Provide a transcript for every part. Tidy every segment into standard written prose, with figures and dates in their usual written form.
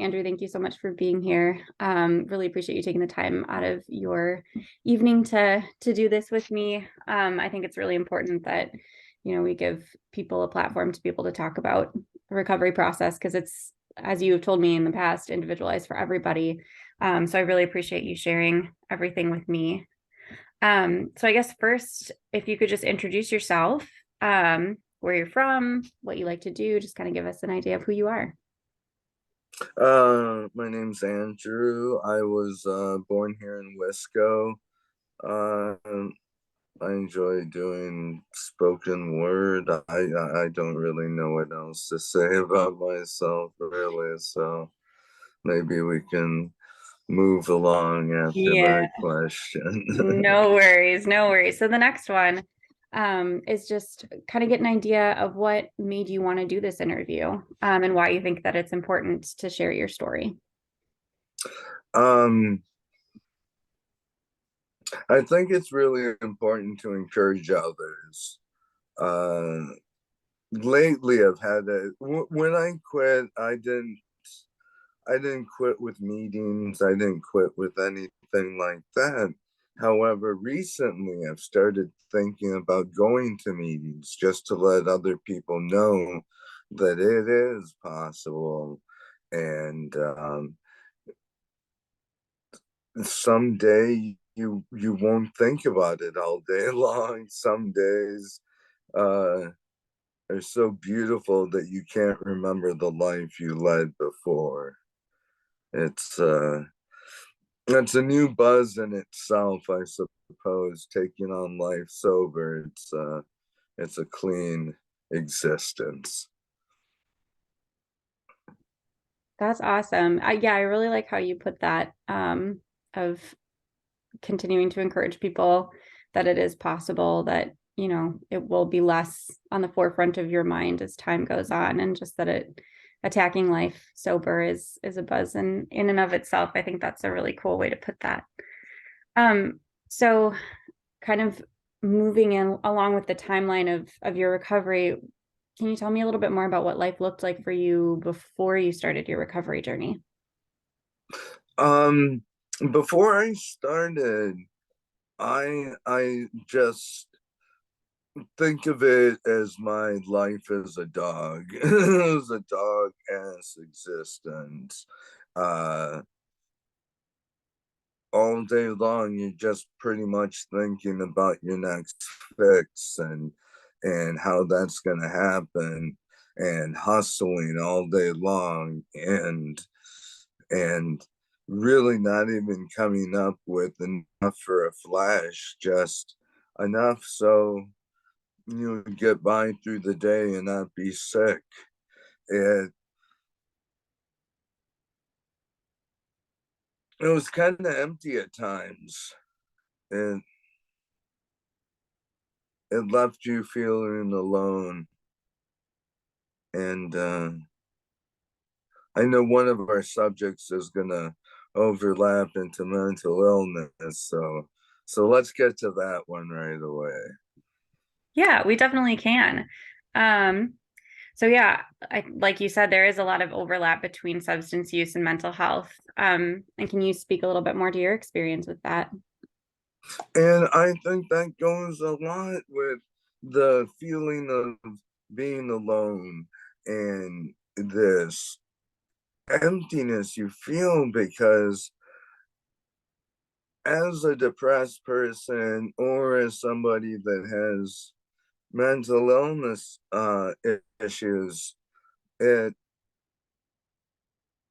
Andrew, thank you so much for being here. Really appreciate you taking the time out of your evening to do this with me. I think it's really important that we give people a platform to be able to talk about the recovery process because it's, as you have told me in the past, individualized for everybody. So I really appreciate you sharing everything with me. So I guess first, if you could just introduce yourself, where you're from, what you like to do, just kind of give us an idea of who you are. My name's Andrew. I was born here in Wisco. Uh, I enjoy doing spoken word. I don't really know what else to say about myself, really. So maybe we can move along after Yeah, that question. no worries, no worries. So the next one is just kind of get an idea of what made you want to do this interview, and why you think that it's important to share your story. um, I think it's really important to encourage others. Uh, Lately, I've had when I quit, I didn't quit with meetings. I didn't quit with anything like that. However, recently I've started thinking about going to meetings just to let other people know that it is possible. And someday you won't think about it all day long. Some days uh, are so beautiful that you can't remember the life you led before. It's it's a new buzz in itself, I suppose. Taking on life sober, it's a clean existence. That's awesome. Yeah, I really like how you put that, of continuing to encourage people that it is possible, that it will be less on the forefront of your mind as time goes on, and just that it attacking life sober is a buzz in and of itself. I think that's a really cool way to put that. So kind of moving in along with the timeline of your recovery, can you tell me a little bit more about what life looked like for you before you started your recovery journey? Um, Before I started, I just think of it as my life as a dog, as a dog as existence. Uh, all day long you're just pretty much thinking about your next fix and how that's going to happen, and hustling all day long, and really not even coming up with enough for a flash, just enough so you get by through the day and not be sick. It was kind of empty at times. It left you feeling alone. And I know one of our subjects is going to overlap into mental illness. So let's get to that one right away. Yeah, we definitely can. Um, so yeah, like you said, there is a lot of overlap between substance use and mental health. And can you speak a little bit more to your experience with that? And I think that goes a lot with the feeling of being alone and this emptiness you feel, because as a depressed person or as somebody that has mental illness issues, it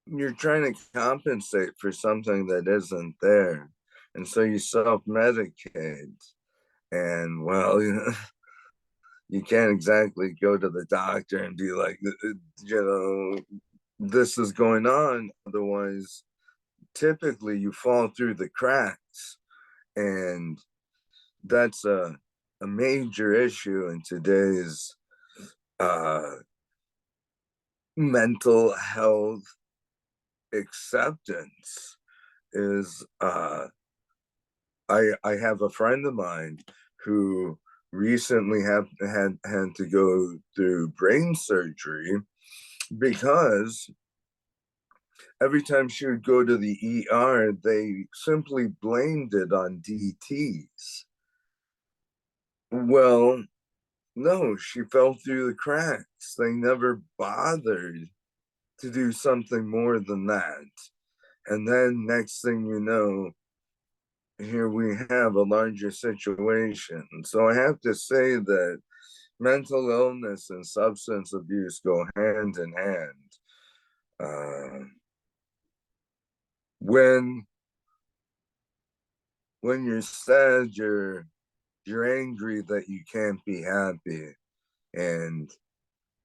you're trying to compensate for something that isn't there, and so you self-medicate. And well, you can't exactly go to the doctor and be like, this is going on, otherwise typically you fall through the cracks. And that's a major issue in today's uh, mental health acceptance. Is I have a friend of mine who recently had to go through brain surgery because every time she would go to the ER, they simply blamed it on DTs. Well, no, she fell through the cracks. They never bothered to do something more than that. And then next thing you know, here we have a larger situation. So I have to say that mental illness and substance abuse go hand in hand. Uh, when when you're sad, you're angry that you can't be happy, and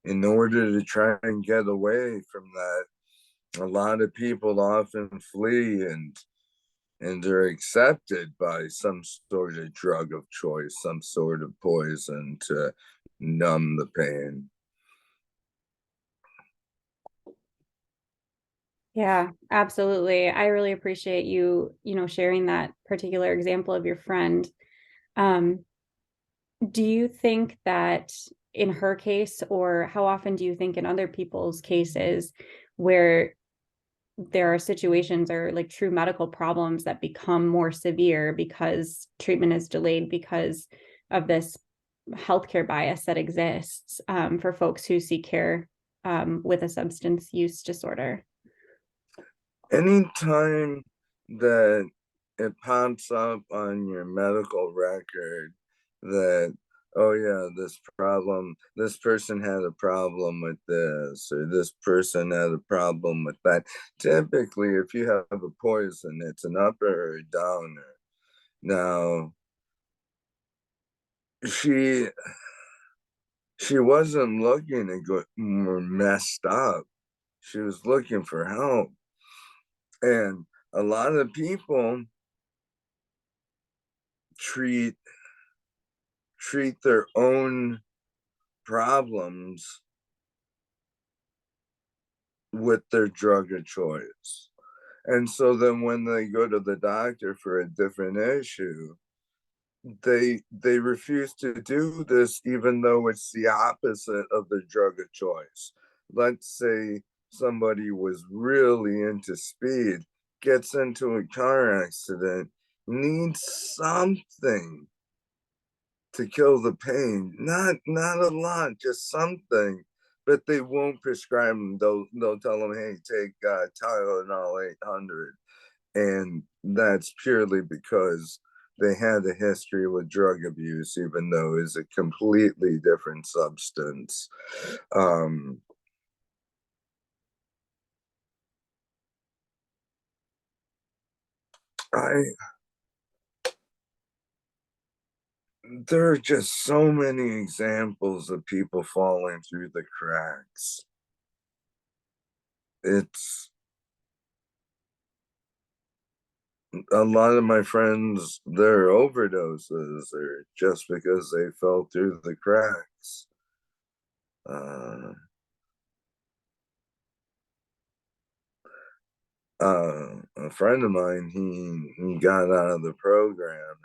in order to try and get away from that, a lot of people often flee and are accepted by some sort of drug of choice, some sort of poison to numb the pain. Yeah, absolutely. I really appreciate you, sharing that particular example of your friend. Um, do you think that in her case, or how often do you think in other people's cases where there are situations or like true medical problems that become more severe because treatment is delayed because of this healthcare bias that exists for folks who seek care with a substance use disorder? Anytime that it pops up on your medical record that, oh yeah, this person had a problem with this, or this person had a problem with that. Typically, if you have a poison, it's an upper or a downer. Now, she she wasn't looking to go more messed up. She was looking for help. And a lot of people treat their own problems with their drug of choice. And so then when they go to the doctor for a different issue, they refuse to do this even though it's the opposite of the drug of choice. Let's say somebody was really into speed, gets into a car accident, needs something to kill the pain. Not a lot, just something. But they won't prescribe them. They'll tell them, hey, take Tylenol 800, and that's purely because they had a history with drug abuse, even though it's a completely different substance. Um, I There are just so many examples of people falling through the cracks. It's a lot of my friends, their overdoses are just because they fell through the cracks. Uh, a friend of mine, he got out of the program.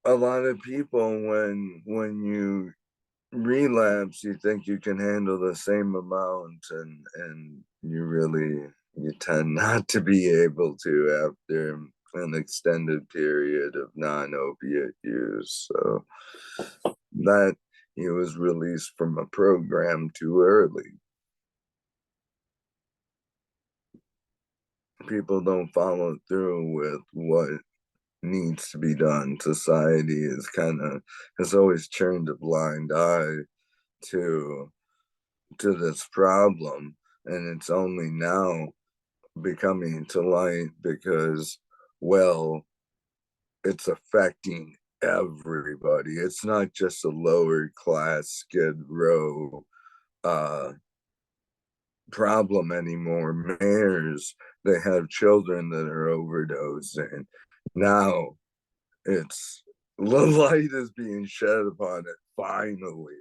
A lot of people, when you relapse, you think you can handle the same amount, and you tend not to be able to after an extended period of non-opiate use. So that he was released from a program too early. People don't follow through with what needs to be done. Society is has always turned a blind eye to this problem, and it's only now becoming to light because, well, it's affecting everybody. It's not just a lower class skid row uh problem anymore. Mayors, they have children that are overdosing. Now it's the light is being shed upon it finally.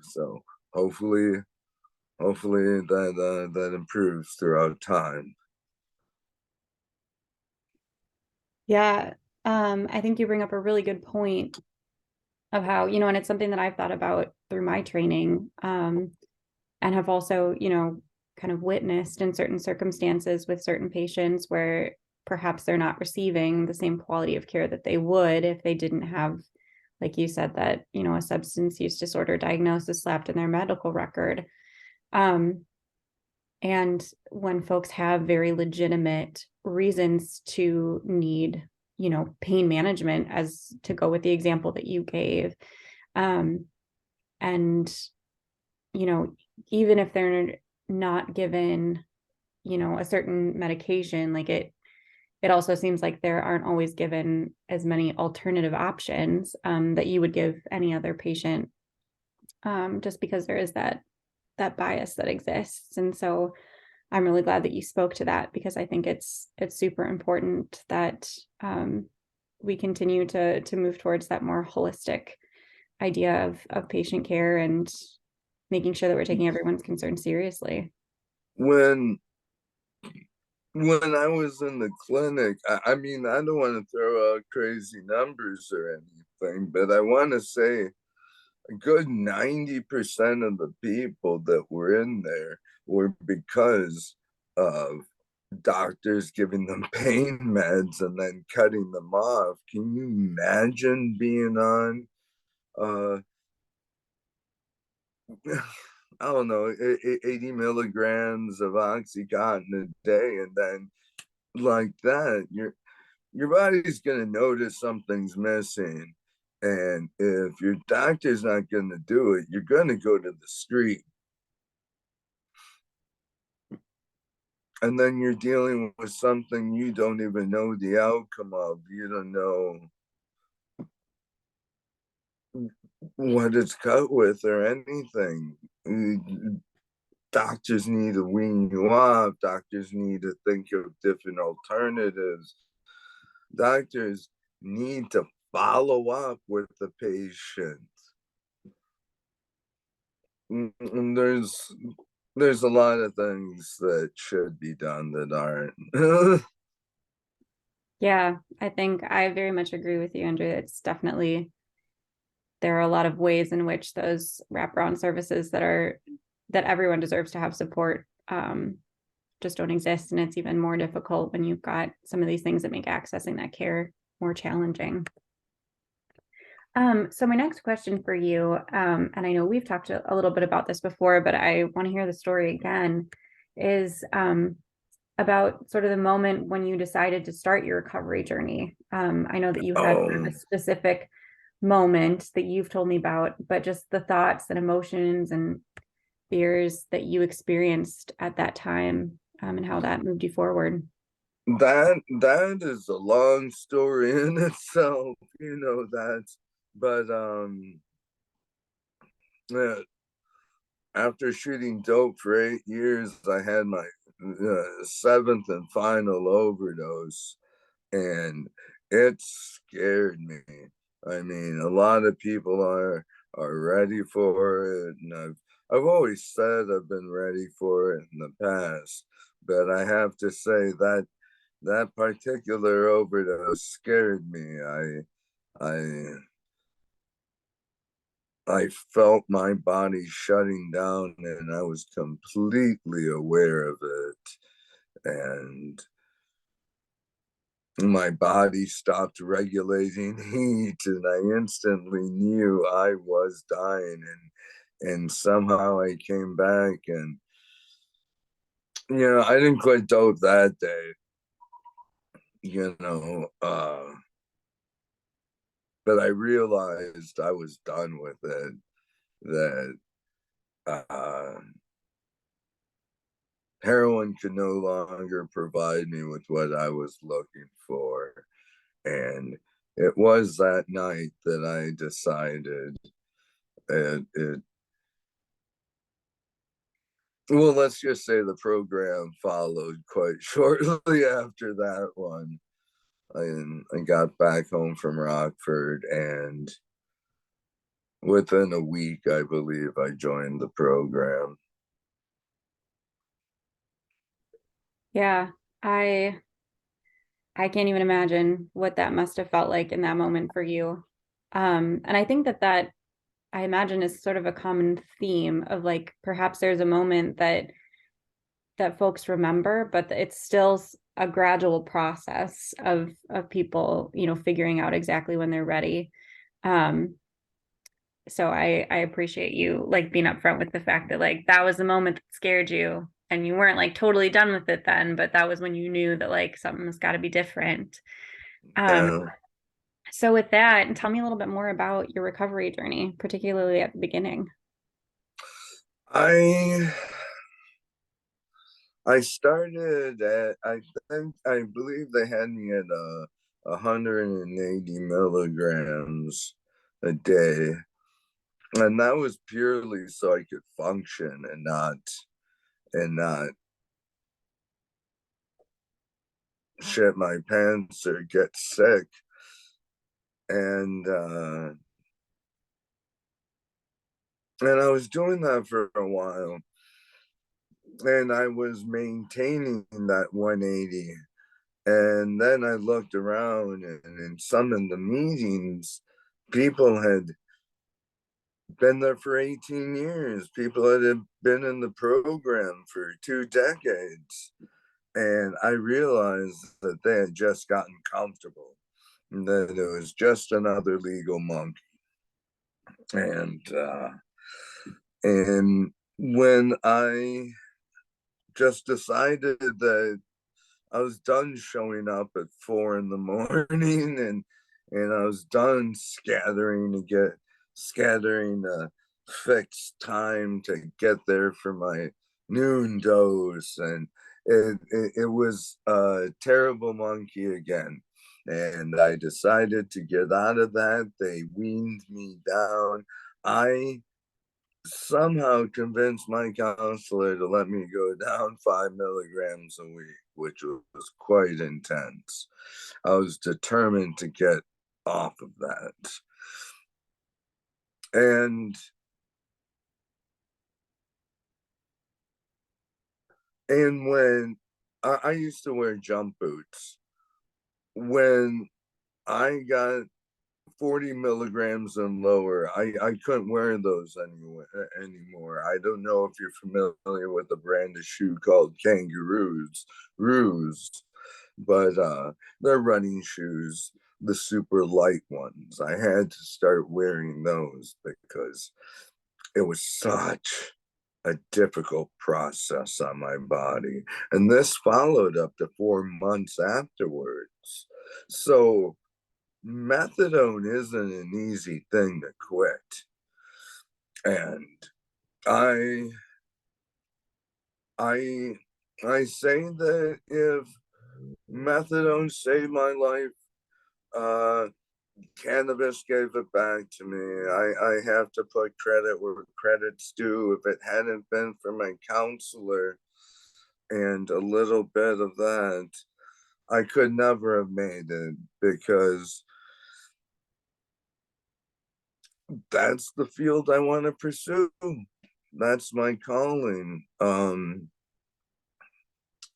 So hopefully, that improves throughout time. Yeah, I think you bring up a really good point of how, and it's something that I've thought about through my training. and have also, kind of witnessed in certain circumstances with certain patients where perhaps they're not receiving the same quality of care that they would if they didn't have, like you said, that, a substance use disorder diagnosis slapped in their medical record. Um, and when folks have very legitimate reasons to need, pain management, as to go with the example that you gave, um, and, you know, even if they're not given, a certain medication, like it also seems like there aren't always given as many alternative options that you would give any other patient, just because there is that bias that exists. And so I'm really glad that you spoke to that, because I think it's super important that we continue to move towards that more holistic idea of patient care and making sure that we're taking everyone's concern seriously. When I was in the clinic, I mean, I don't want to throw out crazy numbers or anything, but I want to say a good 90% of the people that were in there were because of doctors giving them pain meds and then cutting them off. Can you imagine being on uh I don't know, 80 milligrams of Oxycontin a day, and then like that, your body's gonna notice something's missing. And if your doctor's not gonna do it, you're gonna go to the street. And then you're dealing with something you don't even know the outcome of. You don't know what it's cut with or anything. Doctors need to wean you off. Doctors need to think of different alternatives. Doctors need to follow up with the patient. And there's a lot of things that should be done that aren't. Yeah, I think I very much agree with you, Andrew. It's definitely, there are a lot of ways in which those wraparound services that everyone deserves to have support, just don't exist. And it's even more difficult when you've got some of these things that make accessing that care more challenging. So my next question for you, and I know we've talked a little bit about this before, but I want to hear the story again, is about sort of the moment when you decided to start your recovery journey. I know that you had sort of Oh, a specific moment that you've told me about, but just the thoughts and emotions and fears that you experienced at that time, and how that moved you forward. that is a long story in itself, that. But yeah, after shooting dope for 8 years, I had my seventh and final overdose, and it scared me. I mean, a lot of people are ready for it, and I've always said I've been ready for it in the past, but I have to say that that particular overdose scared me. I I felt my body shutting down, and I was completely aware of it. And my body stopped regulating heat, and I instantly knew I was dying. And somehow I came back, and I didn't quit dope that day, you know. But I realized I was done with it. That uh, heroin could no longer provide me with what I was looking for. And it was that night that I decided it well, let's just say the program followed quite shortly after that one. I got back home from Rockford, and within a week, I believe, I joined the program. Yeah, I I can't even imagine what that must have felt like in that moment for you. And I think that I imagine is sort of a common theme of like perhaps there's a moment that folks remember, but it's still a gradual process of people, figuring out exactly when they're ready. Um, so I appreciate you like being upfront with the fact that like that was the moment that scared you and you weren't like totally done with it then, but that was when you knew that like something's got to be different. Um, Yeah. so with that, tell me a little bit more about your recovery journey, particularly at the beginning. I I started at, I believe they had me at 180 milligrams a day. And that was purely so I could function and not shit my pants or get sick. And I was doing that for a while, and I was maintaining that 180. And then I looked around, and in some of the meetings, people had been there for 18 years. People that had been in the program for 2 decades. And I realized that they had just gotten comfortable, and that it was just another legal monkey. And when I just decided that I was done showing up at 4 in the morning, and I was done scattering a fixed time to get there for my noon dose. And it was a terrible monkey again. And I decided to get out of that. They weaned me down. I somehow convinced my counselor to let me go down 5 milligrams a week, which was quite intense. I was determined to get off of that. And when I used to wear jump boots, when I got 40 milligrams and lower, I couldn't wear those anymore. I don't know if you're familiar with a brand of shoe called Ruse, but they're running shoes, the super light ones. I had to start wearing those because it was such a difficult process on my body. And this followed up to 4 months afterwards. So methadone isn't an easy thing to quit. And I I I say that if methadone saved my life, uh cannabis gave it back to me. I have to put credit where credit's due. If it hadn't been for my counselor and a little bit of that, I could never have made it, because that's the field I want to pursue. That's my calling.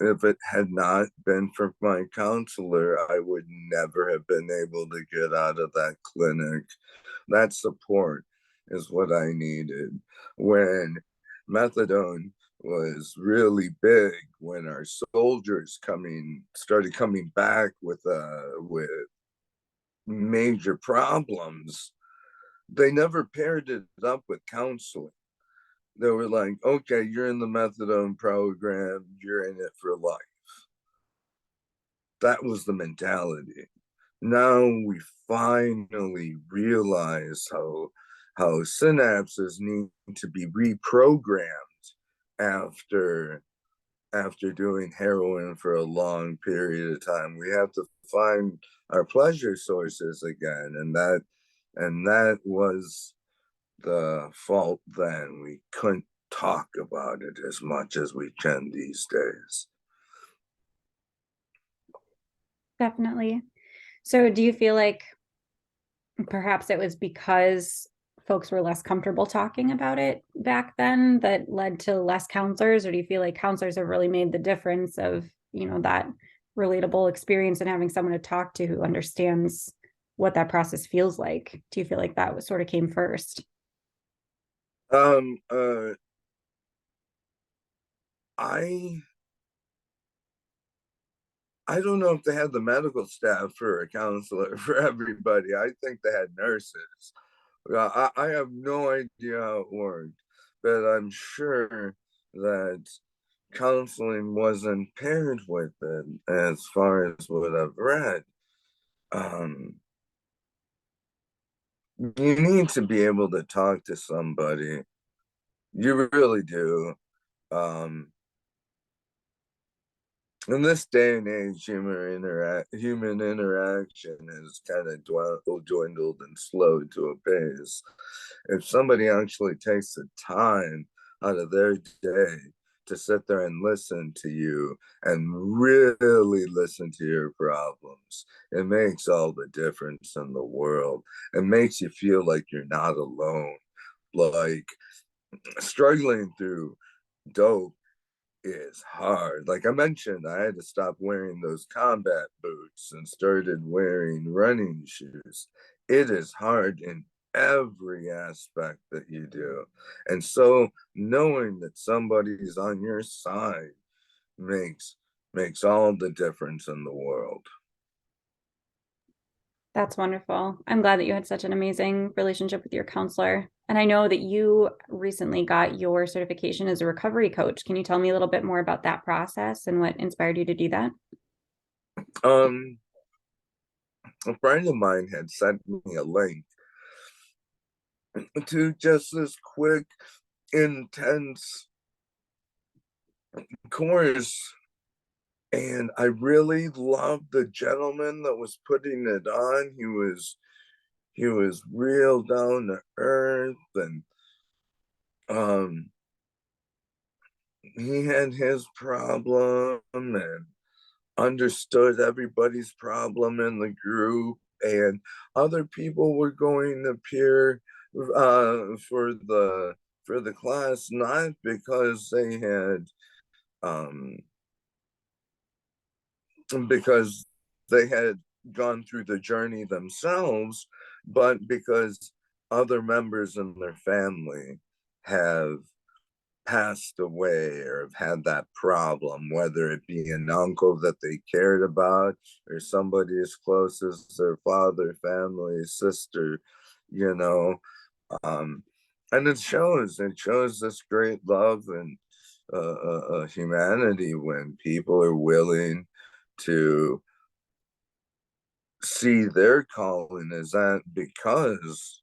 If it had not been for my counselor, I would never have been able to get out of that clinic. That support is what I needed when methadone was really big, when our soldiers started coming back with major problems. They never paired it up with counseling. They were like, okay, you're in the methadone program, you're in it for life. That was the mentality. Now we finally realize how synapses need to be reprogrammed after doing heroin for a long period of time. We have to find our pleasure sources again, and that was the fault then. We couldn't talk about it as much as we can these days. Definitely. So do you feel like perhaps it was because folks were less comfortable talking about it back then that led to less counselors, or do you feel like counselors have really made the difference of, that relatable experience and having someone to talk to who understands what that process feels like? Do you feel like that was sort of came first? Um, uh, I I don't know if they had the medical staff for a counselor for everybody. I think they had nurses. I have no idea how it worked, but I'm sure that counseling wasn't paired with it as far as what I've read. Um, you need to be able to talk to somebody. You really do. Um, in this day and age, human interaction is kind of dwindled and slowed to a pace. If somebody actually takes the time out of their day to sit there and listen to you and really listen to your problems, it makes all the difference in the world. It makes you feel like you're not alone. Like struggling through dope is hard. Like I mentioned, I had to stop wearing those combat boots and started wearing running shoes. It is hard in every aspect that you do. And so knowing that somebody's on your side makes makes all the difference in the world. That's wonderful. I'm glad that you had such an amazing relationship with your counselor. And I know that you recently got your certification as a recovery coach. Can you tell me a little bit more about that process and what inspired you to do that? Um a friend of mine had sent me a link to just this quick, intense course. And I really loved the gentleman that was putting it on. He was real down to earth, and um he had his problem and understood everybody's problem in the group, and other people were going to peer for the class, not because they had um because they had gone through the journey themselves, but because other members in their family have passed away or have had that problem, whether it be an uncle that they cared about or somebody as close as their father, family, sister, you know. Um, and it shows this great love and humanity when people are willing to see their calling as that because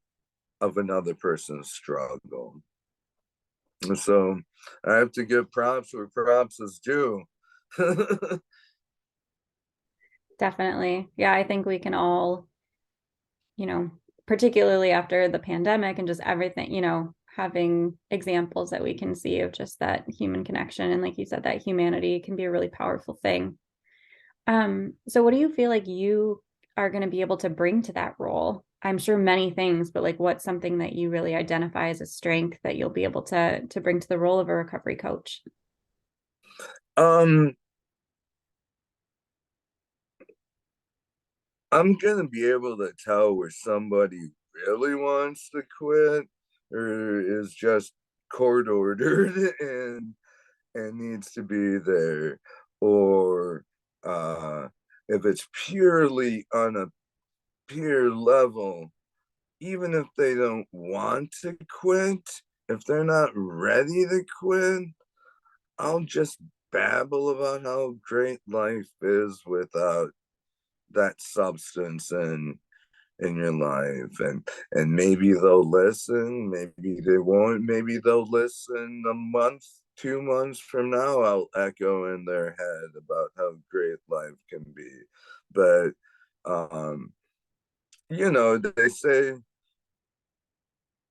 of another person's struggle. And so I have to give props where props is due. Definitely. Yeah, I think we can all, you know, particularly after the pandemic and just everything, having examples that we can see of just that human connection. And like you said, that humanity can be a really powerful thing. So what do you feel like you are going to be able to bring to that role? I'm sure many things, but like what's something that you really identify as a strength that you'll be able to bring to the role of a recovery coach? um, I'm gonna be able to tell where somebody really wants to quit or is just court ordered and needs to be there, or if it's purely on a peer level, even if they don't want to quit, if they're not ready to quit, I'll just babble about how great life is without that substance in your life, and maybe they'll listen, maybe they won't, maybe they'll listen a month, 2 months from now. I'll echo in their head about how great life can be. But um you know, they say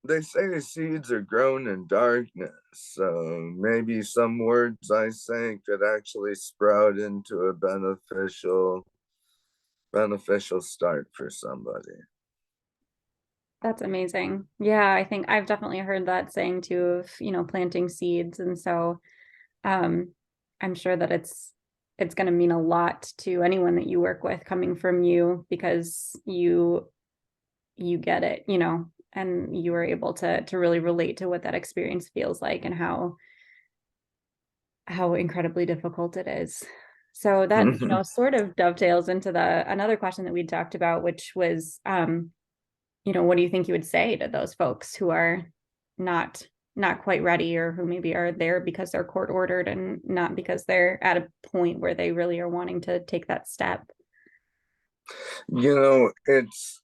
the seeds are grown in darkness. So maybe some words I say could actually sprout into a beneficial start for somebody. That's amazing. Yeah, I think I've definitely heard that saying too of, planting seeds. And so um I'm sure that it's going to mean a lot to anyone that you work with coming from you because you get it, and you were able to really relate to what that experience feels like and how incredibly difficult it is. So that, sort of dovetails into the another question that we talked about, which was, what do you think you would say to those folks who are not not quite ready, or who maybe are there because they're court ordered and not because they're at a point where they really are wanting to take that step? You know, it's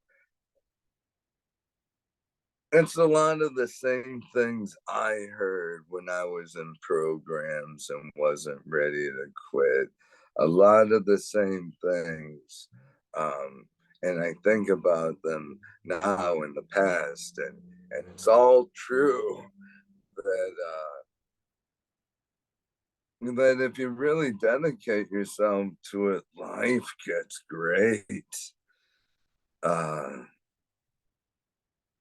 a lot of the same things I heard when I was in programs and wasn't ready to quit. A lot of the same things. And I think about them now in the past, and it's all true that if you really dedicate yourself to it, life gets great. Uh,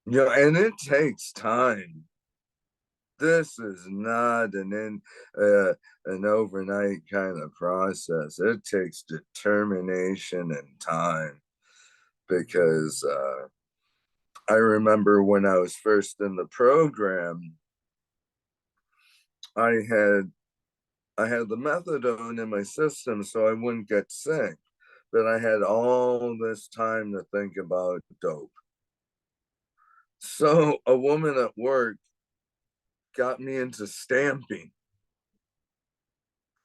and it takes time. This is not an overnight kind of process. It takes determination and time because I remember when I was first in the program, I had I had the methadone in my system so I wouldn't get sick, but I had all this time to think about dope. So a woman at work got me into stamping.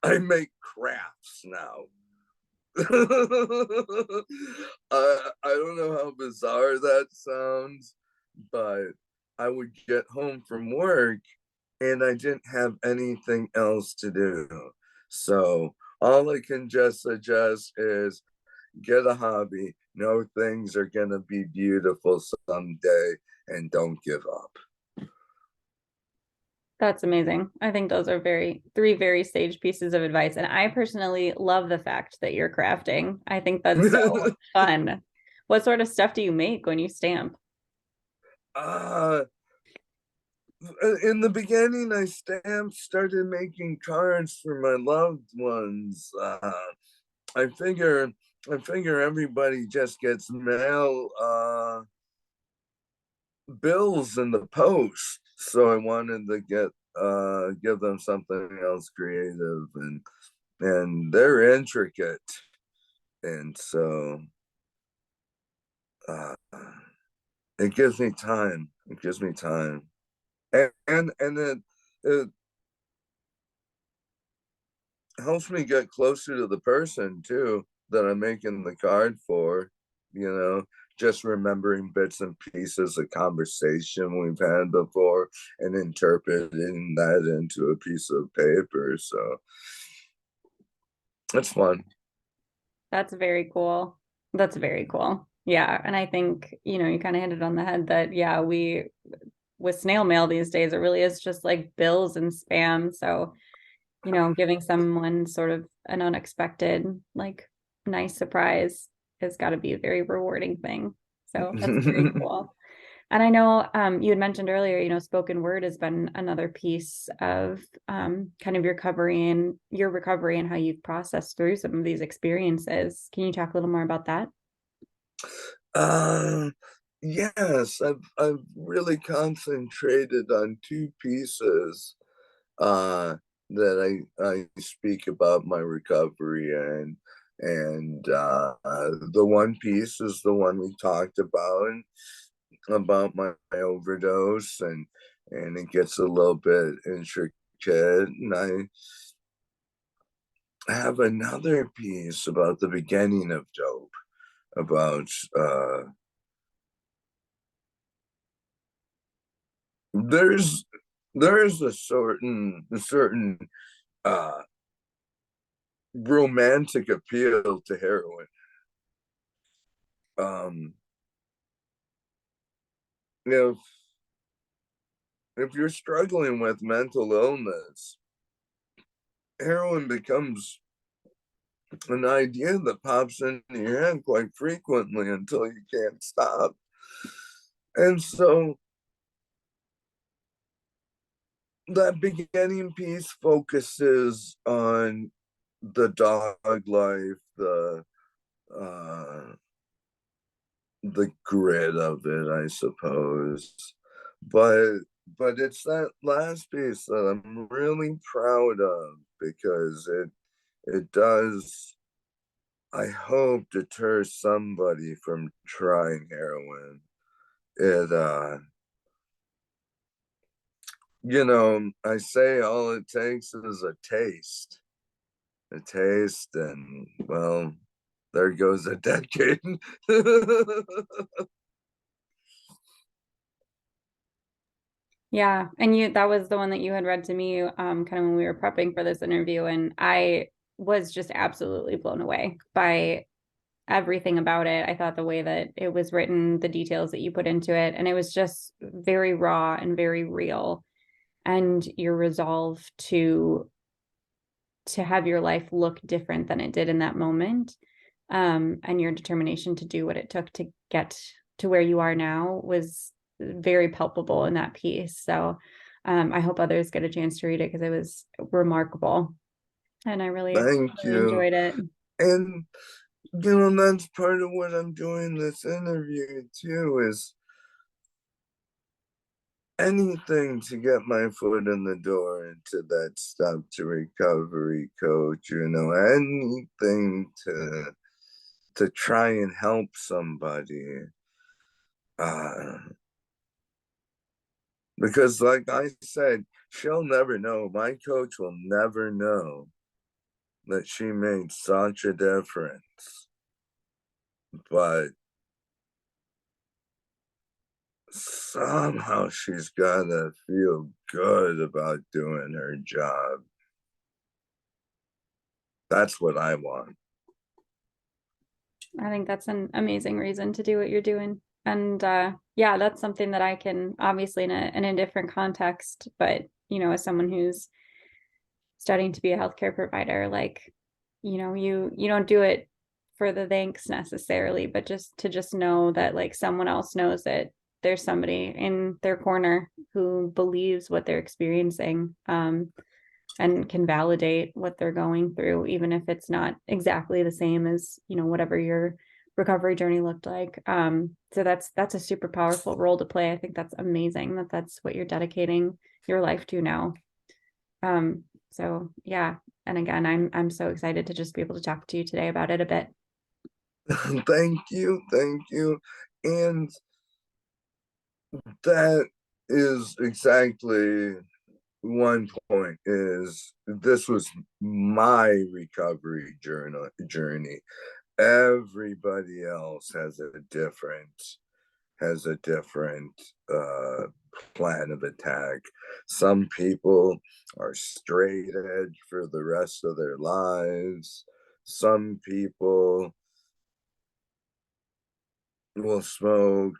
I make crafts now. I don't know how bizarre that sounds, but I would get home from work and I didn't have anything else to do. So all I can just suggest is get a hobby. Know things are going to be beautiful someday, and don't give up. That's amazing. I think those are three very sage pieces of advice. And I personally love the fact that you're crafting. I think that's so fun. What sort of stuff do you make when you stamp? uh, in the beginning, I started making cards for my loved ones. I figure I figure everybody just gets mail bills in the post, so I wanted to give them something else creative, and they're intricate, and so uh, it gives me time. It gives me time, and it helps me get closer to the person too that I'm making the card for, you know, just remembering bits and pieces of conversation we've had before and interpreting that into a piece of paper. So it's fun. That's very cool. That's very cool. Yeah. And I think, you kind of hit it on the head that, yeah, with snail mail these days, it really is just like bills and spam. So, giving someone sort of an unexpected, like, nice surprise has got to be a very rewarding thing. So that's very cool. And I know you had mentioned earlier, spoken word has been another piece of kind of your recovery and how you've processed through some of these experiences. Can you talk a little more about that? uh, yes, I've really concentrated on two pieces uh, that I speak about my recovery, and the one piece is the one we talked about my overdose, and it gets a little bit intricate, and I have another piece about the beginning of dope, about there's there's a certain uh romantic appeal to heroin. um if if you're struggling with mental illness, heroin becomes an idea that pops into your head quite frequently until you can't stop. And so that beginning piece focuses on the dog life, uh, the grit of it, I suppose. But it's that last piece that I'm really proud of because it does, I hope, deter somebody from trying heroin. It I say all it takes is a taste, and well, there goes a decade. Yeah, and you that was the one that you had read to me kind of when we were prepping for this interview, and I was just absolutely blown away by everything about it. I thought the way that it was written, the details that you put into it, and it was just very raw and very real. And your resolve to have your life look different than it did in that moment, and your determination to do what it took to get to where you are now was very palpable in that piece. So I hope others get a chance to read it because it was remarkable, and I really, Thank really you. enjoyed it. And that's part of what I'm doing this interview too, is anything to get my foot in the door into that step to recovery coach, anything to try and help somebody. Uh because like I said, she'll never know. My coach will never know that she made such a difference. But somehow she's gotta feel good about doing her job. That's what I want. I think that's an amazing reason to do what you're doing. And yeah, that's something that I can obviously in a different context, but as someone who's studying to be a healthcare provider, like, you don't do it for the thanks necessarily, but just know that like someone else knows that there's somebody in their corner who believes what they're experiencing, and can validate what they're going through, even if it's not exactly the same as, whatever your recovery journey looked like. So that's a super powerful role to play. I think that's amazing that that's what you're dedicating your life to now. So yeah, and again, I'm so excited to just be able to talk to you today about it a bit. Thank you, thank you. And that is exactly one point, is this was my recovery journey. Everybody else has a different uh plan of attack. Some people are straight edge for the rest of their lives. Some people will smoke.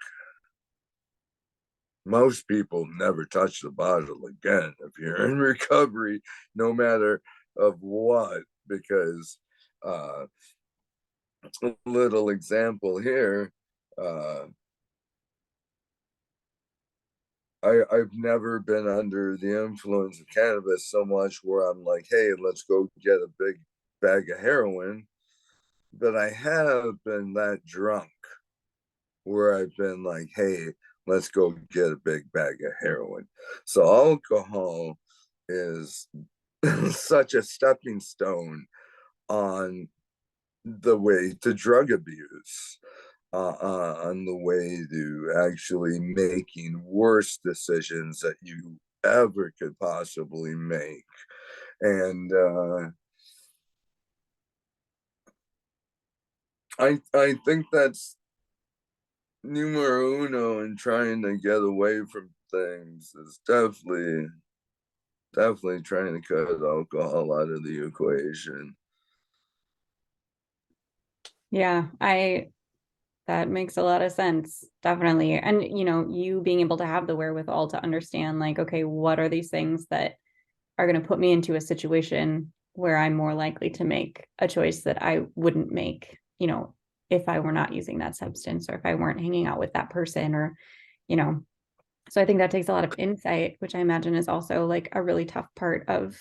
Most people never touch the bottle again if you're in recovery, no matter of what, because uh little example here, uh I've never been under the influence of cannabis so much where I'm like, hey, let's go get a big bag of heroin. But I have been that drunk where I've been like, hey, let's go get a big bag of heroin. So alcohol is such a stepping stone on the way to drug abuse, on the way to actually making worse decisions that you ever could possibly make. And I think that's numero uno in trying to get away from things, is definitely trying to cut alcohol out of the equation. Yeah, I that makes a lot of sense, definitely. And you being able to have the wherewithal to understand, like, okay, what are these things that are going to put me into a situation where I'm more likely to make a choice that I wouldn't make, if I were not using that substance or if I weren't hanging out with that person, or, you know. So I think that takes a lot of insight, which I imagine is also like a really tough part of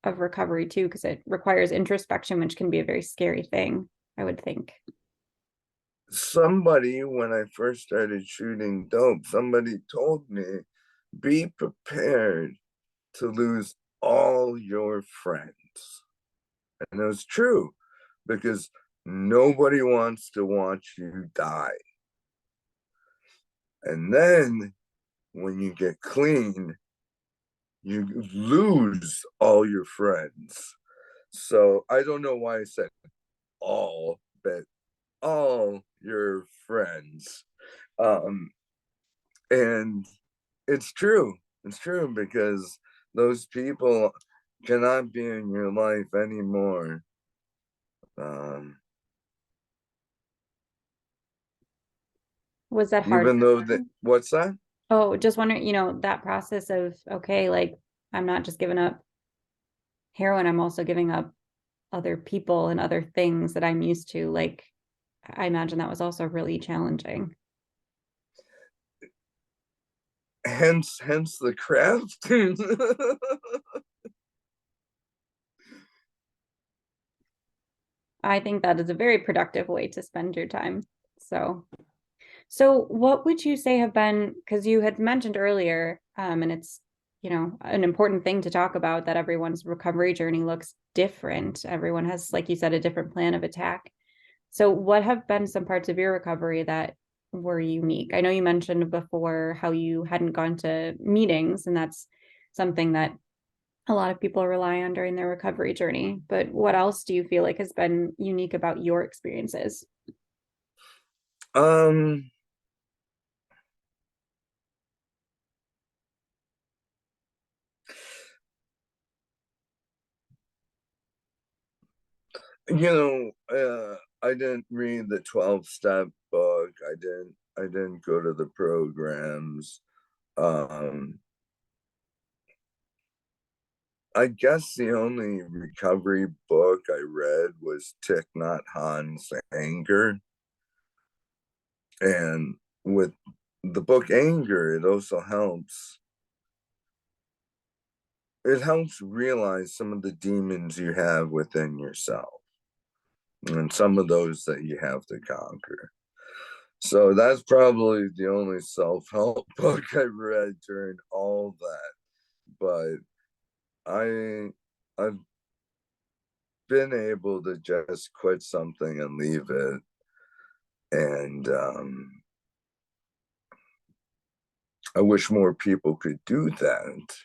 recovery too, because it requires introspection, which can be a very scary thing, I would think. somebody, when I first started shooting dope, somebody told me, be prepared to lose all your friends. And it was true, because nobody wants to watch you die. And then when you get clean, you lose all your friends. So I don't know why I said all, but all your friends. Um, and it's true. It's true, because those people cannot be in your life anymore. Um, Was that hard even for though that, you? what's that? Oh, just wondering, that process of, okay, like I'm not just giving up heroin, I'm also giving up other people and other things that I'm used to. Like, I imagine that was also really challenging. Hence the craft. I think that is a very productive way to spend your time. So what would you say have been, because you had mentioned earlier, and it's, an important thing to talk about, that everyone's recovery journey looks different. Everyone has, like you said, a different plan of attack. So what have been some parts of your recovery that were unique? I know you mentioned before how you hadn't gone to meetings, and that's something that a lot of people rely on during their recovery journey. But what else do you feel like has been unique about your experiences? um, I didn't read the 12-step book. I didn't go to the programs. Um, I guess the only recovery book I read was Thich Nhat Hanh's Anger. And with the book Anger, it helps realize some of the demons you have within yourself, and some of those that you have to conquer. So that's probably the only self-help book I read during all that. But I've been able to just quit something and leave it. And I wish more people could do that.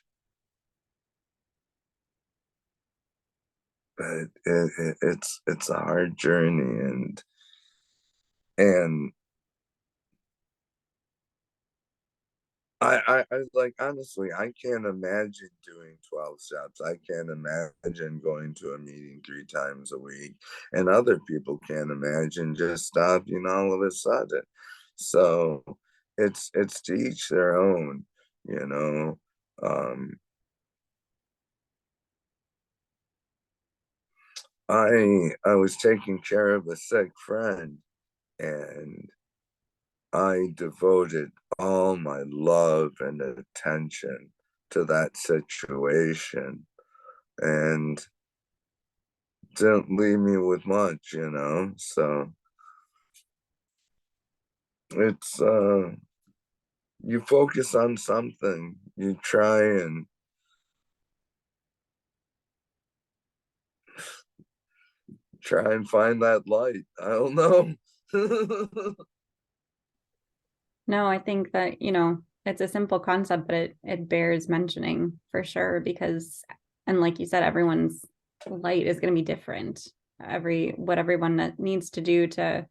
But it's a hard journey, and I like, honestly, I can't imagine doing 12 steps. I can't imagine going to a meeting 3 times a week, and other people can't imagine just stopping all of a sudden. So it's to each their own, you know. I was taking care of a sick friend, and I devoted all my love and attention to that situation, and didn't leave me with much. So it's you focus on something, you try and find that light. I don't know. No, I think that, it's a simple concept, but it bears mentioning for sure because, and like you said, everyone's light is going to be different. What everyone that needs to do to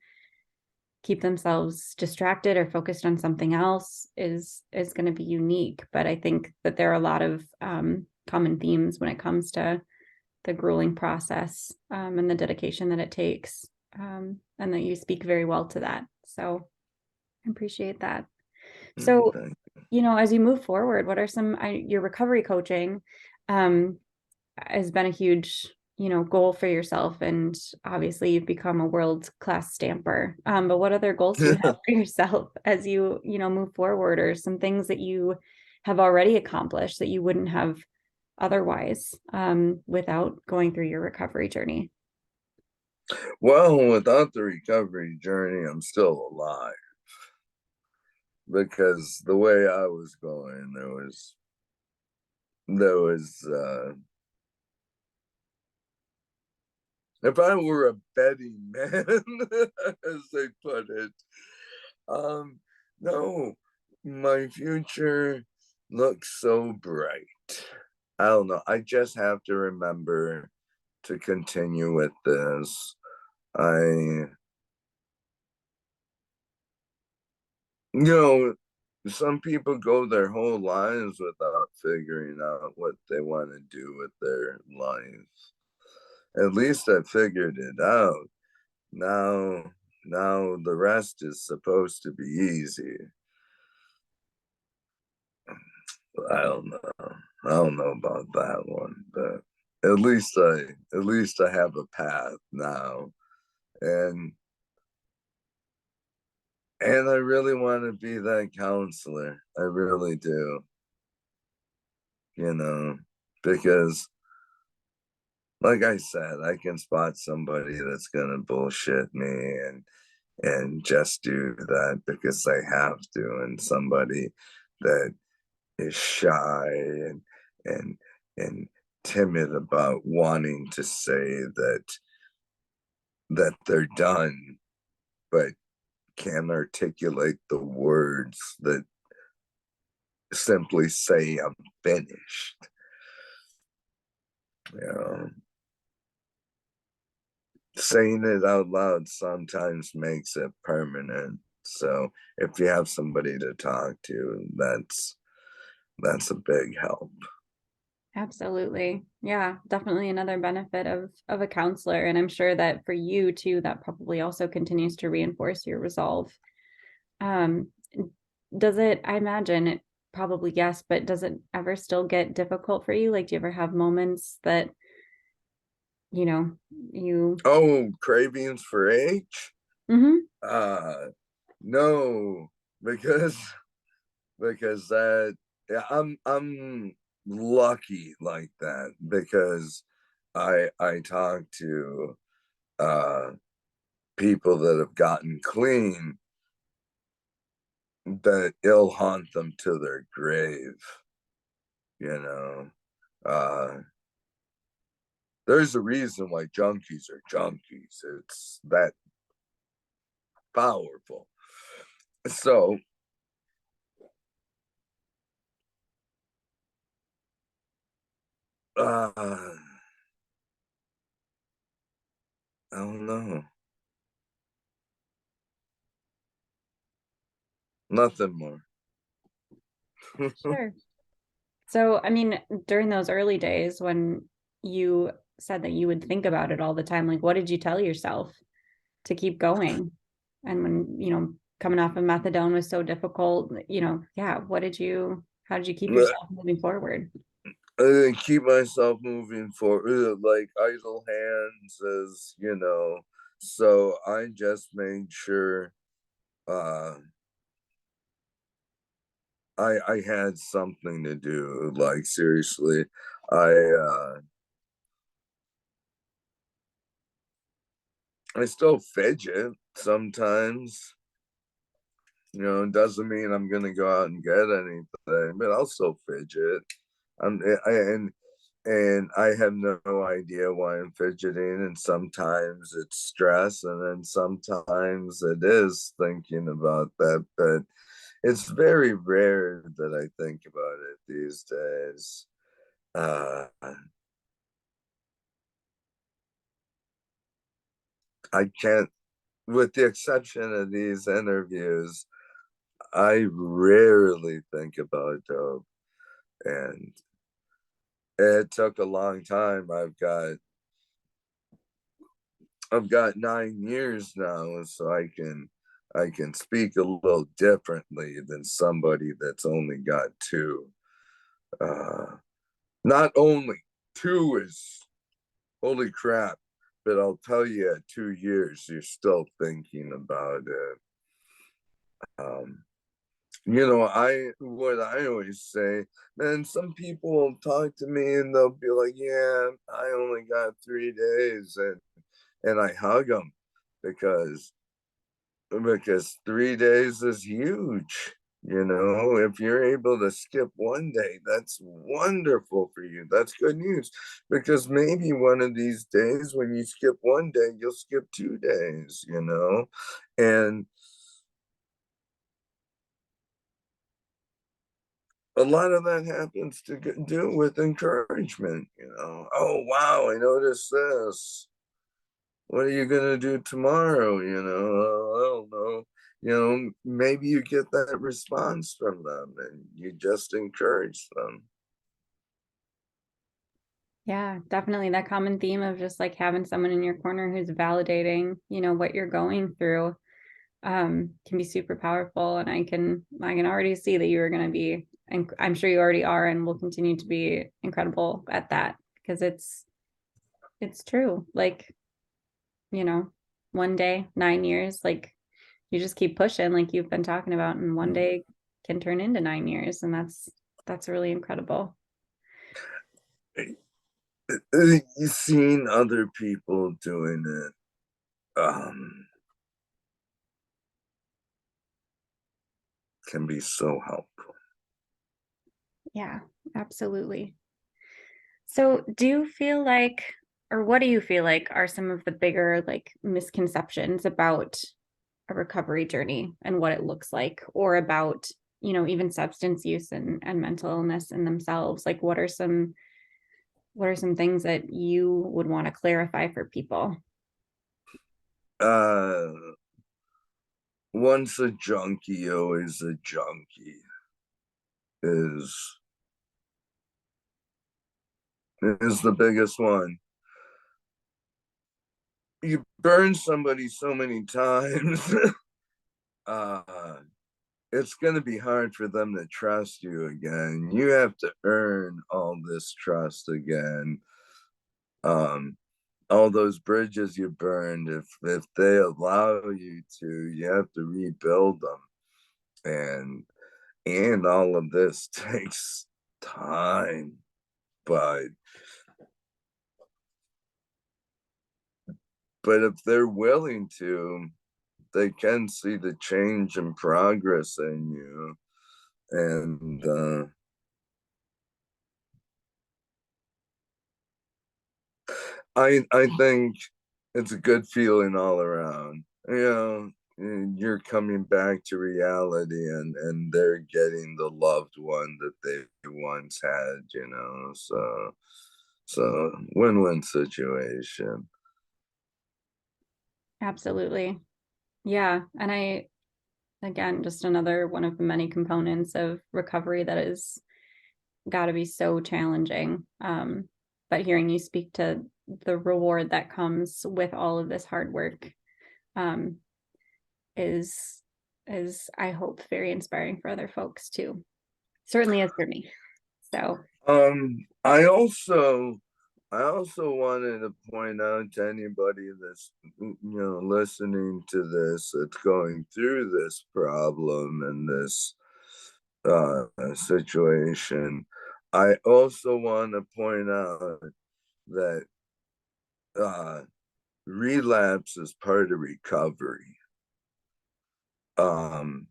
keep themselves distracted or focused on something else is going to be unique. But I think that there are a lot of common themes when it comes to the grueling process and the dedication that it takes, and that you speak very well to that. So I appreciate that. So, Thank as you move forward, what are your recovery coaching um, has been a huge, goal for yourself. And obviously you've become a world-class stamper. But what other goals do you have you. for yourself as you, move forward, or some things that you have already accomplished that you wouldn't have otherwise without going through your recovery journey? Well, without the recovery journey, I'm still alive because the way I was going, there was if I were a betting man, as they put it, um, no, my future looks so bright. I don't know. I just have to remember to continue with this. I, you know, some people go their whole lives without figuring out what they want to do with their life. At least I figured it out. Now, now the rest is supposed to be easy. I don't know. I don't know about that one, but at least I have a path now, and and I really want to be that counselor. I really do, you know, because like I said, I can spot somebody that's gonna bullshit me and just do that because they have to, and somebody that is shy and and timid about wanting to say that they're done, but can't articulate the words that simply say I'm finished. You know, saying it out loud sometimes makes it permanent. So if you have somebody to talk to, that's a big help. Absolutely. Yeah, definitely another benefit of a counselor. And I'm sure that for you too, that probably also continues to reinforce your resolve. Um, does it, I imagine it probably yes, but does it ever still get difficult for you? Like, do you ever have moments that, you know, you Oh, cravings for H? Mhm. Uh no, because that, yeah, I'm lucky like that because I talk to uh people that have gotten clean that it'll haunt them to their grave, you know. There's a reason why junkies are junkies. It's that powerful. So I don't know. Nothing more. Sure. So, I mean, during those early days when you said that you would think about it all the time, like what did you tell yourself to keep going? And when, coming off of methadone was so difficult, yeah, how did you keep yourself moving forward? Keep myself moving forward, like idle hands, as you know. So I just made sure uh, I had something to do. Like seriously, I still fidget sometimes. You know, it doesn't mean I'm gonna go out and get anything, but I'll still fidget. I'm and I have no idea why I'm fidgeting, and sometimes it's stress, and then sometimes it is thinking about that. But it's very rare that I think about it these days. I can't, with the exception of these interviews, I rarely think about dope, and it took a long time. I've got 9 years now, so I can speak a little differently than somebody that's only got two. Uh, Not only two is holy crap, but I'll tell you, at 2 years, you're still thinking about it. I what I always say, man, some people will talk to me and they'll be like, "Yeah, I only got 3 days," and I hug them because 3 days is huge. If you're able to skip one day, that's wonderful for you. That's good news, because maybe one of these days when you skip one day, you'll skip 2 days, and a lot of that happens to do with encouragement. Oh, wow, I noticed this. What are you going to do tomorrow? I don't know. Maybe you get that response from them and you just encourage them. Yeah, definitely that common theme of just like having someone in your corner who's validating, what you're going through, can be super powerful. And I can already see that you are going to be, and I'm sure you already are, and will continue to be incredible at that, because it's true. Like, you know, one day, 9 years, like you just keep pushing, like you've been talking about, and one day can turn into 9 years, and that's really incredible. You've seen other people doing it, can be so helpful. Yeah, absolutely. So, do you feel like, or what do you feel like are some of the bigger like misconceptions about a recovery journey and what it looks like, or about, even substance use and mental illness in themselves? Like, what are some things that you would want to clarify for people? Uh, Once a junkie, always a junkie is is the biggest one. You burn somebody so many times, uh, it's going to be hard for them to trust you again. You have to earn all this trust again. Um, all those bridges you burned, if they allow you to, you have to rebuild them, and all of this takes time, but if they're willing to, they can see the change and progress in you. And I think it's a good feeling all around. You're coming back to reality, and they're getting the loved one that they once had. So win-win situation. Absolutely. Yeah. And again, just another one of the many components of recovery that is got to be so challenging. But hearing you speak to the reward that comes with all of this hard work, um, is I hope very inspiring for other folks too. Certainly is for me. So I also wanted to point out to anybody that's listening to this, that's going through this problem and this situation. I also want to point out that uh, relapse is part of recovery. Um,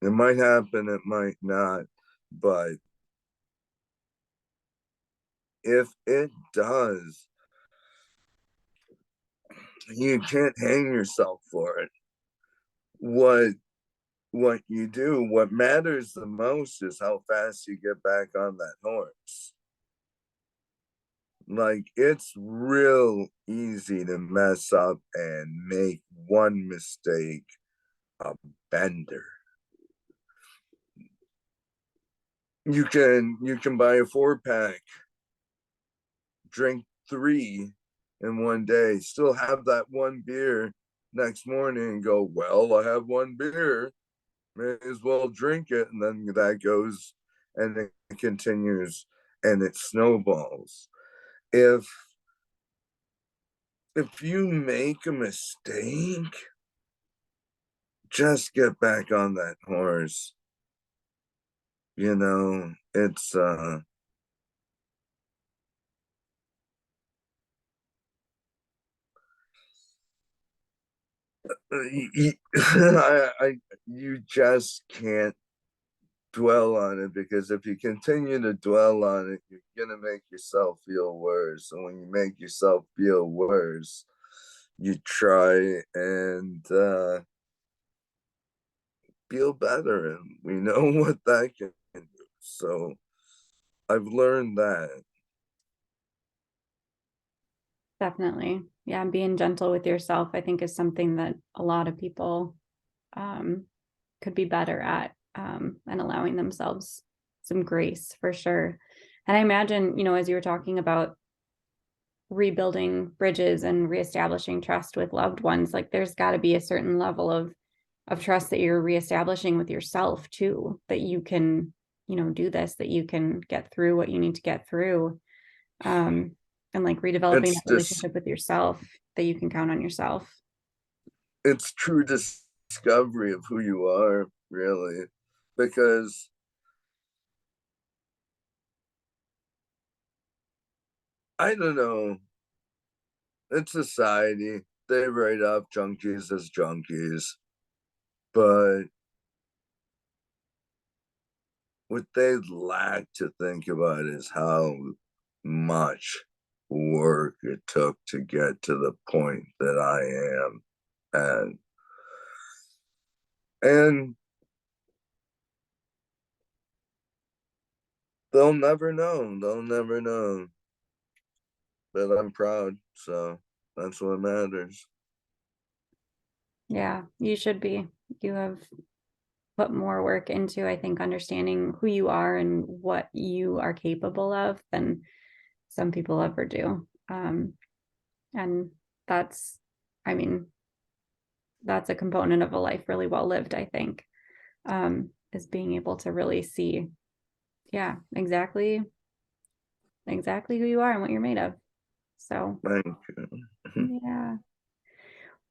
it might happen, it might not, but if it does, you can't hang yourself for it. What you do, what matters the most is how fast you get back on that horse. Like, it's real easy to mess up and make one mistake a bender. You can buy a 4-pack, drink 3 in one day, still have that one beer next morning and go, well, I have one beer, may as well drink it. And then that goes, and it continues, and it snowballs. If you make a mistake, just get back on that horse. It's You just can't dwell on it, because if you continue to dwell on it, you're gonna make yourself feel worse. And when you make yourself feel worse, you try and feel better, and we know what that can do. So I've learned that. Definitely. Yeah, being gentle with yourself, I think, is something that a lot of people um, could be better at, and allowing themselves some grace for sure. And I imagine, as you were talking about rebuilding bridges and reestablishing trust with loved ones, like there's got to be a certain level of trust that you're reestablishing with yourself too, that you can, do this, that you can get through what you need to get through. And like redeveloping It's that just relationship with yourself, that you can count on yourself. it's true discovery of who you are, really, because I don't know, in society they write off junkies as junkies, but what they lack to think about is how much work it took to get to the point that I am. And they'll never know, but I'm proud, so that's what matters. Yeah, you should be. You have put more work into, I think, understanding who you are and what you are capable of than some people ever do. And that's, I mean, that's a component of a life really well lived, I think, is being able to really see, yeah, exactly who you are and what you're made of. So, Thank you. yeah.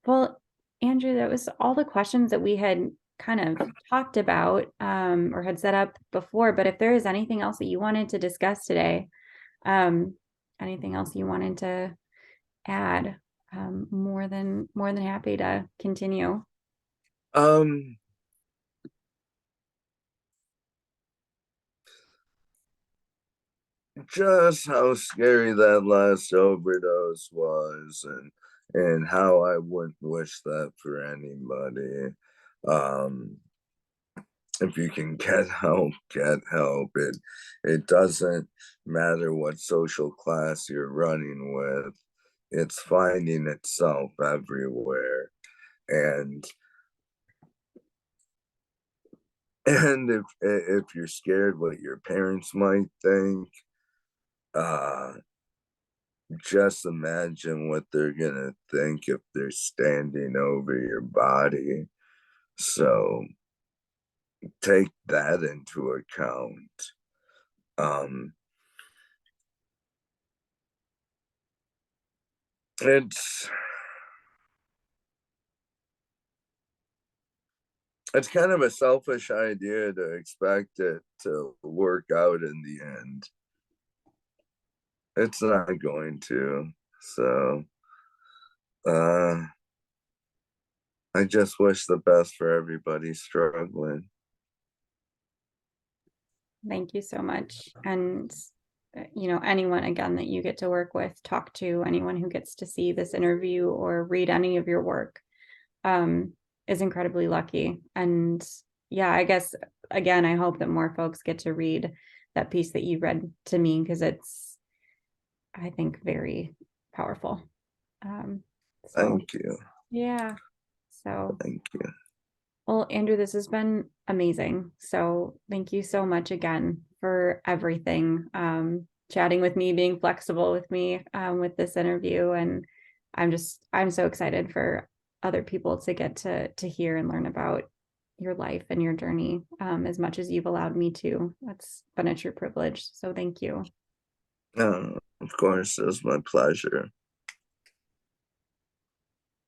Well, Andrew, that was all the questions that we had kind of talked about, or had set up before. But if there is anything else that you wanted to discuss today, um, anything else you wanted to add, more than happy to continue. um just how scary that last overdose was, and how I wouldn't wish that for anybody. um if you can get help, get help. It doesn't matter what social class you're running with, it's finding itself everywhere. and and if you're scared what your parents might think, uh just imagine what they're gonna think if they're standing over your body. So take that into account. um it's it's kind of a selfish idea to expect it to work out in the end. It's not going to. So uh I just wish the best for everybody struggling. Thank you so much. And, anyone again that you get to work with, talk to, anyone who gets to see this interview or read any of your work, um, is incredibly lucky. And yeah, I guess, again, I hope that more folks get to read that piece that you read to me, because it's, I think, very powerful. Um, so Thank you. yeah. So, Thank you. well, Andrew, this has been amazing. So thank you so much again for everything. Chatting with me, being flexible with me, with this interview. And I'm so excited for other people to get to hear and learn about your life and your journey, as much as you've allowed me to. That's been a true privilege. So thank you. Of course, it was my pleasure.